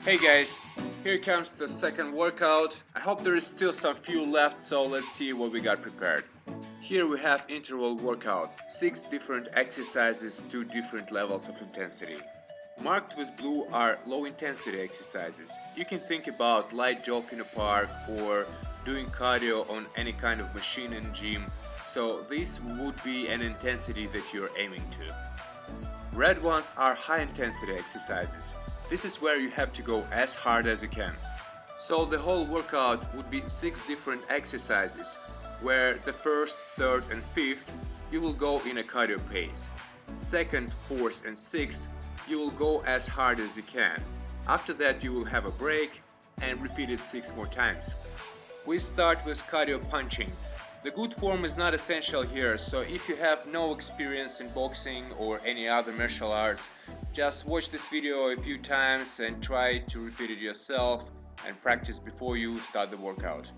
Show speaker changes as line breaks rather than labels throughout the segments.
Hey guys, here comes the second workout. I hope there is still some fuel left, so let's see what we got prepared. Here we have interval workout, 6 different exercises, 2 different levels of intensity. Marked with blue are low intensity exercises. You can think about light jog in a park or doing cardio on any kind of machine in gym, so this would be an intensity that you're aiming to. Red ones are high intensity exercises. This is where you have to go as hard as you can. So the whole workout would be 6 different exercises, where the first, third and fifth you will go in a cardio pace. Second, fourth and sixth you will go as hard as you can. After that you will have a break and repeat it 6 more times. We start with cardio punching. The good form is not essential here, so if you have no experience in boxing or any other martial arts, just watch this video a few times and try to repeat it yourself and practice before you start the workout.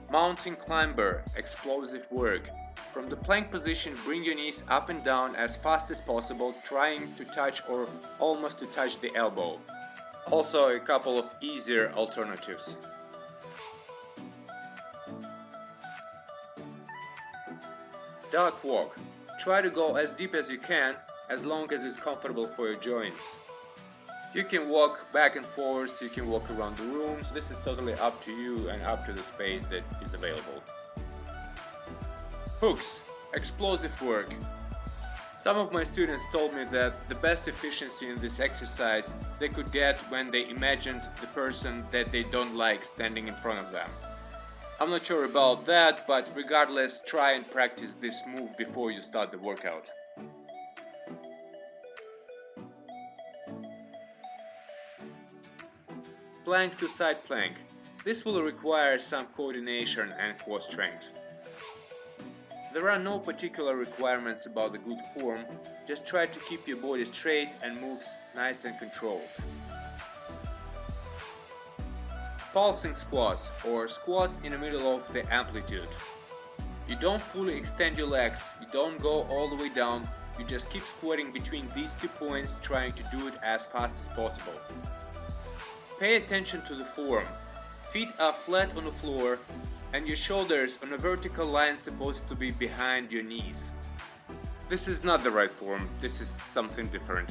Mountain climber, explosive work. From the plank position, bring your knees up and down as fast as possible, trying to touch or almost to touch the elbow. Also a couple of easier alternatives. Duck walk. Try to go as deep as you can, as long as it's comfortable for your joints. You can walk back and forth, you can walk around the rooms. This is totally up to you and up to the space that is available. Hooks. Explosive work. Some of my students told me that the best efficiency in this exercise they could get when they imagined the person that they don't like standing in front of them. I'm not sure about that, but regardless, try and practice this move before you start the workout. Plank to side plank. This will require some coordination and core strength. There are no particular requirements about the good form, just try to keep your body straight and moves nice and controlled. Pulsing squats, or squats in the middle of the amplitude. You don't fully extend your legs, you don't go all the way down, you just keep squatting between these 2 points, trying to do it as fast as possible. Pay attention to the form. Feet are flat on the floor, and your shoulders on a vertical line supposed to be behind your knees. This is not the right form, this is something different.